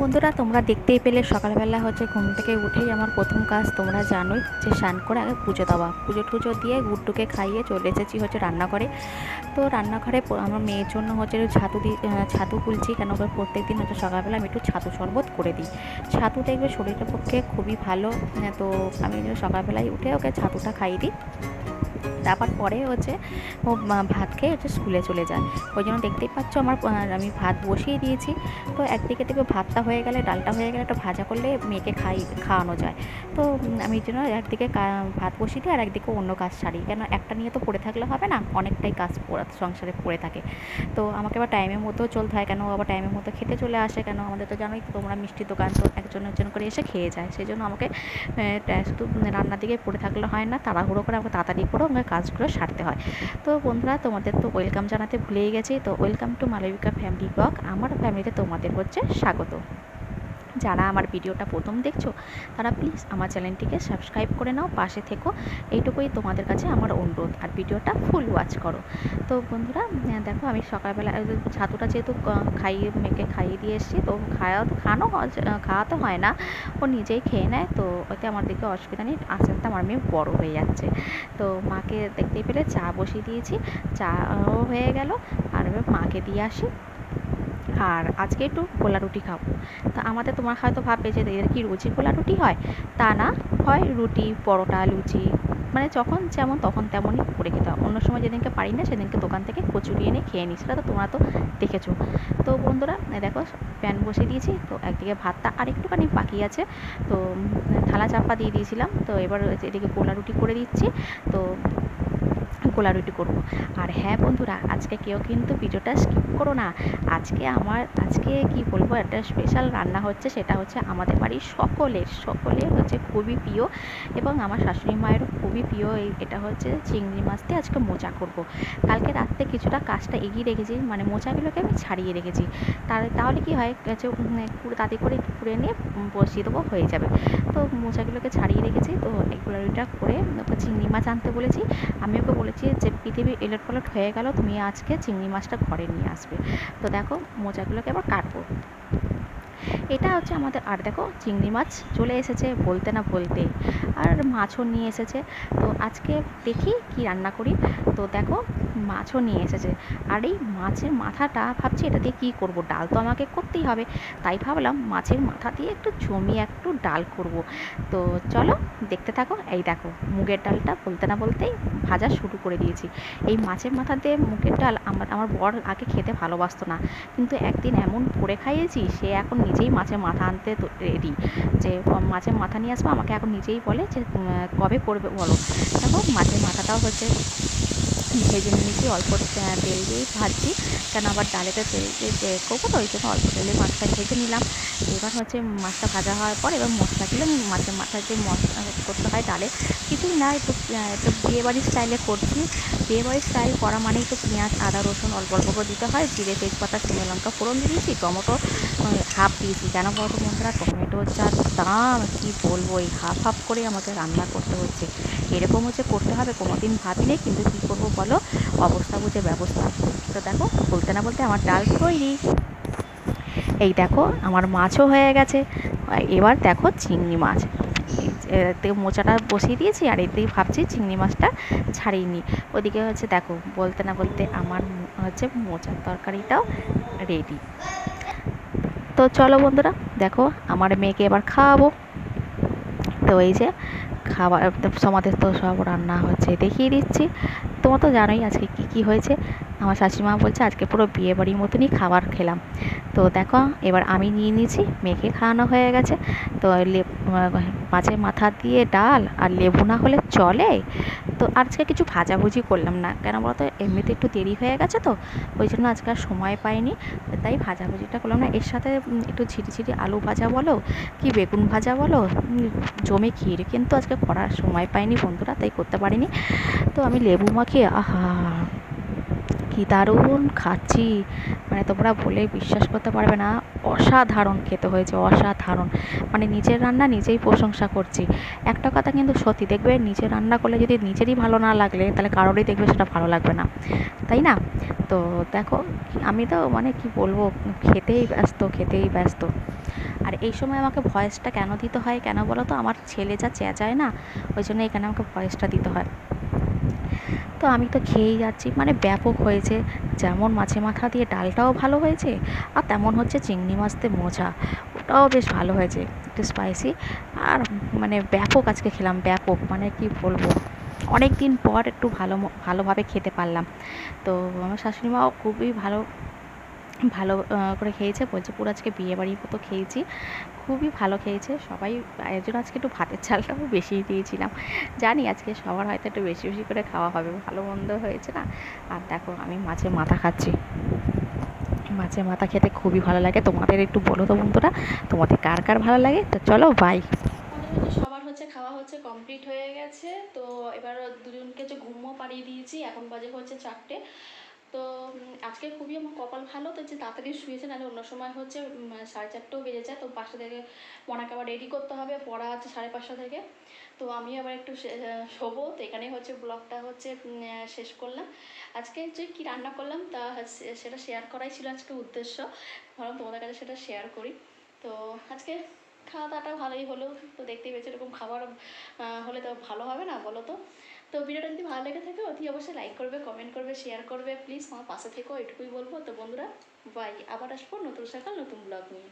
বন্ধুরা, তোমরা দেখতেই পেলে সকালবেলা ঘুম থেকে উঠেই আমার প্রথম কাজ তোমরা জানোই যে স্নান করে আগে পুজো দেওয়া। পুজো টুজো দিয়ে গুড্ডুকে খাইয়ে চলে এসেছি রান্নাঘরে। তো রান্নাঘরে আমার মেয়ের জন্য ছাতু তুলছি, কেন প্রত্যেক দিন সকালবেলা আমি একটু ছাতু শরবত করে দিই। ছাতু দেখবে শরীরের পক্ষে খুবই ভালো। তো আমি সকালবেলায় উঠে ওকে ছাতুটা খাইয়ে দিই। তারপর পরে ও ভাত খেয়ে স্কুলে চলে যায়। ওই জন্য দেখতেই পাচ্ছ আমি ভাত বসিয়ে দিয়েছি। তো একদিকে দেখবে ভাতটা হয়ে গেলে, ডালটা হয়ে গেলে একটা ভাজা করলে মেয়েকে খাওয়ানো যায়। তো আমি এই জন্য একদিকে ভাত বসিয়ে দিই আর একদিকে অন্য কাজ সারি, কেন একটা নিয়ে তো পড়ে থাকলে হবে না, অনেকটাই কাজ সংসারে পড়ে থাকে। তো আমাকে আবার টাইমের মধ্যেও চলতে হয়, কেন আবার টাইমের মধ্যে খেতে চলে আসে, কেন আমাদের তো জানোই, তোমরা মিষ্টির দোকান তো একজন করে এসে খেয়ে যায়। সেই জন্য আমাকে শুধু রান্নার দিকে পড়ে থাকলে হয় না, তাড়াহুড়ো করে আমাকে তাড়াতাড়ি করে আমাকে কাজগুলো সারতে হয়। তো বন্ধুরা, তোমাদের তো ওয়েলকাম জানাতে ভুলেই গেছি। তো welcome to Malabika family blog. আমার ফ্যামিলিতে তোমাদের স্বাগত। যারা আমার ভিডিওটা প্রথম দেখছো তারা প্লিজ আমার চ্যানেলটিকে সাবস্ক্রাইব করে নাও, পাশে থেকো, এইটুকুই তোমাদের কাছে আমার অনুরোধ। আর ভিডিওটা ফুল ওয়াচ করো। তো বন্ধুরা, দেখো আমি সকালবেলা ছাতুটা যেহেতু মেয়েকে খাইয়ে দিয়ে এসেছি, তো খাওয়াতে হয় না, ও নিজেই খেয়ে নেয়। তো ওতে আমার দিকে অসুবিধা নেই, আস্তে আস্তে আমার মেয়ে বড় হয়ে যাচ্ছে। তো মাকে দেখতেই পেলে চা বসিয়ে দিয়েছি, চাও হয়ে গেল। আর এবার মাকে দিয়ে আসি। আর আজকে একটু গোলা রুটি খাবো। তা তোমরা হয়তো ভাববে যে এদের কি রোজই গোলা রুটি হয়? তা না, হয় রুটি, পরোটা, লুচি, মানে যখন যেমন তখন তেমনই করে খেতে হয়। অন্য সময় যেদিনকে পারি না সেদিনকে দোকান থেকে কচুরি এনে খেয়ে নিই, সেটা তো তোমরা তো দেখেছো। তো বন্ধুরা, দেখো প্যান বসিয়ে দিয়েছি। তো একদিকে ভাতটা আর একটুখানি বাকি আছে, তো থালা চাপা দিয়ে দিয়েছিলাম। তো এবার এদিকে গোলা রুটি করে দিচ্ছি। তো গোলা রুটি করবো। আর হ্যাঁ বন্ধুরা, আজকে কেউ কিন্তু ভিডিওটা স্কিপ করো না। আজকে কি বলবো, একটা স্পেশাল রান্না হচ্ছে, সেটা হচ্ছে আমাদের বাড়ির সকলের খুবই প্রিয়, এবং আমার শাশুড়ি মায়েরও খুবই প্রিয়। এটা হচ্ছে চিংড়ি মাছ দিয়ে আজকে মোচা করব। কালকে রাত্রে কিছুটা কাজটা এগিয়ে রেখেছি, মানে মোচাগুলোকে আমি ছাড়িয়ে রেখেছি। তাহলে কি হয়, তাতে করে কুড়ে নিয়ে বসিয়ে দেবো, হয়ে যাবে। তো মোচাগুলোকে ছাড়িয়ে রেখেছি। তো এগুলো করে চিংড়ি মাছ আনতে বলেছি। আমি ওকে বলেছি যে পৃথিবী এলোটপালট হয়ে গেল, তুমি আজকে চিংড়ি মাছটা ঘরে নিয়ে আসবে। তো দেখো মোচাগুলোকে আবার কাটবো। এটা হচ্ছে আমাদের। আর দেখো চিংড়ি মাছ চলে এসেছে বলতে না বলতে, আর মাছও নিয়ে এসেছে। তো আজকে দেখি কি রান্না করি। তো দেখো মাছও নিয়ে এসেছে। আর এই মাছের মাথাটা ভাবছি এটা দিয়ে কী করব, ডাল তো আমাকে করতেই হবে। তাই ভাবলাম মাছের মাথা দিয়ে একটু ডাল করব। তো চলো দেখতে থাকো। এই দেখো মুগের ডালটা বলতে না বলতেই ভাজা শুরু করে দিয়েছি। এই মাছের মাথা দিয়ে মুগের ডাল আমার বর আগে খেতে ভালোবাসতো না, কিন্তু একদিন এমন করে খাইয়েছি, সে এখন নিজেই মাছের মাথা আনতে রেডি, যে মাছের মাথা নিয়ে আসবো। আমাকে এখন নিজেই বলে যে কবে করবে বলো। দেখো মাছের মাথাটাও ভেজে নিয়েছি, অল্প তেল দিয়েই ভাজছি, কেন আবার ডালেতে তেল দিয়ে করবো, তো ওই জন্য অল্প তেলে মাছটা ভেজে নিলাম। এবার মাছটা ভাজা হওয়ার পর এবার মশলাগুলো মাছের মাথায় যে মশলা করতে হয় ডালে, কিছুই না, একটু বিয়েবাড়ির স্টাইলে করছি। বিয়েবাড়ির স্টাইল করা মানেই তো পেঁয়াজ, আদা, রসুন অল্প অল্প করে দিতে হয়, জিরে, তেজপাতা, শুকনো লঙ্কা ফোড়ন দিয়ে দিয়েছি, টমেটো হাফ দিয়েছি। কেন বলতো বন্ধুরা, টমেটোর যা দাম কি বলবো, এই হাফ করে আমাকে রান্না করতে হচ্ছে। এরকম করতে হবে কোনোদিন ভাবিনি, কিন্তু কী করবো বলো, অবস্থা বুঝে ব্যবস্থা। তো দেখো বলতে না বলতে আমার ডাল তৈরি। এই দেখো আমার মাছও হয়ে গেছে। এবার দেখো চিংড়ি মাছ, মোচাটা বসিয়ে দিয়েছি, আর এদিকে ভাবছি চিংড়ি মাছটা ছাড়িয়ে নিই। ওদিকে দেখো বলতে না বলতে আমার মোচার তরকারিটাও রেডি। তো চলো বন্ধুরা, দেখো আমার মেয়েকে এবার খাওয়াবো। তো এই যে খাবার তোমাদের তো সব রান্না দেখিয়ে দিচ্ছি। তোমরা তো জানোই আজকে কি কি হয়েছে। আমার শাশুড়িমা বলছে আজকে পুরো বিয়ে বাড়ির মতনই খাবার খেলাম। তো দেখো এবার আমি নিয়ে নিয়েছি, মেয়েকে খাওয়ানো হয়ে গেছে। তো মাছের মাথা দিয়ে ডাল আর লেবু না হলে চলে। তো আজকে কিছু ভাজাভুজি করলাম না, কেন বলতো এমনিতে একটু দেরি হয়ে গেছে, তো ওই জন্য আজকে আর সময় পাইনি, তাই ভাজাভুজিটা করলাম না। এর সাথে একটু ঝিরিঝিরি আলু ভাজা বলো কি বেগুন ভাজা বলো, জমে ক্ষীর, কিন্তু আজকে করার সময় পাইনি বন্ধুরা, তাই করতে পারিনি। তো আমি লেবু মাখিয়ে আহা কি দারুণ খাচ্ছি, মানে তোমরা বলে বিশ্বাস করতে পারবে না, অসাধারণ খেতে হয়েছে, অসাধারণ। মানে নিজের রান্না নিজেই প্রশংসা করছি। একটা কথা কিন্তু সত্যি, দেখবে নিজের রান্না করলে যদি নিজেরই ভালো না লাগলে, তাহলে কারোরই দেখবে সেটা ভালো লাগবে না, তাই না? তো দেখো আমি তো মানে কি বলবো, খেতেই ব্যস্ত। আর এই সময় আমাকে ভয়েসটা কেন দিতে হয় কেন বলো তো, আমার ছেলে যা চেঁচায় না, ওই জন্য এখানে আমাকে ভয়েসটা দিতে হয়। তো আমি তো খেয়েই যাচ্ছি, মানে ব্যাপক হয়েছে। যেমন মাছে মাথা দিয়ে ডালটাও ভালো হয়েছে, আর তেমন হচ্ছে চিংড়ি মাছ দিয়ে মোচা, ওটাও বেশ ভালো হয়েছে, একটু স্পাইসি। আর মানে ব্যাপক আজকে খেলাম, ব্যাপক মানে কি বলবো, অনেক দিন পর একটু ভালোভাবে খেতে পারলাম। তো আমার শাশুড়ি মাও খুবই ভালো ভালো করে খেয়েছে, বলছে পুরো আজকে বিয়েবাড়ির মতো খেয়েছি। খুবই ভালো খেয়েছে সবাই। এর জন্য আজকে একটু ভাতের চালটাও বেশি দিয়েছিলাম। জানি আজকে সবার হয়তো একটু বেশি বেশি করে খাওয়া হবে, ভালো মন্দ হয়েছে না। আর দেখো আমি মাছের মাথা খাচ্ছি, মাছের মাথা খেতে খুবই ভালো লাগে। তোমাদের একটু বলো তো বন্ধুরা, তোমাদের কার কার ভালো লাগে। তো চলো বাই। আমাদের হচ্ছে সবার হচ্ছে খাওয়া হচ্ছে কমপ্লিট হয়ে গেছে। তো এবার দুজনকে হচ্ছে ঘুমও পাড়িয়ে দিয়েছি, এখন বাজে হচ্ছে 4টে। তো আজকে খুবই আমার কপাল ভালো তো, যে তাড়াতাড়ি শুয়েছে, নাহলে অন্য সময় হচ্ছে 4:30টাও বেজে যায়। তো 5টা থেকে মনাকে আবার রেডি করতে হবে, পড়া আছে 5:30 থেকে। তো আমি আবার একটু শোবো। তো এখানেই হচ্ছে ব্লগটা হচ্ছে শেষ করলাম। আজকে যে কী রান্না করলাম তা সেটা শেয়ার করাই ছিল আজকে উদ্দেশ্য, ভাবলাম তোমাদের কাছে সেটা শেয়ার করি। তো আজকে খাওয়া দাওয়াটা ভালোই হলো। তো দেখতেই পেয়েছি, এরকম খাবার হলে তো ভালো হবে না বলো তো। তো ভিডিওটা যদি ভালো লেগে থাকে অতি অবশ্যই লাইক করবে, কমেন্ট করবে, শেয়ার করবে, প্লিজ আমার পাশে থেকো, এটুকুই বলবো। তো বন্ধুরা বাই, আবার আসবো নতুন সকাল নতুন ব্লগ নিয়ে।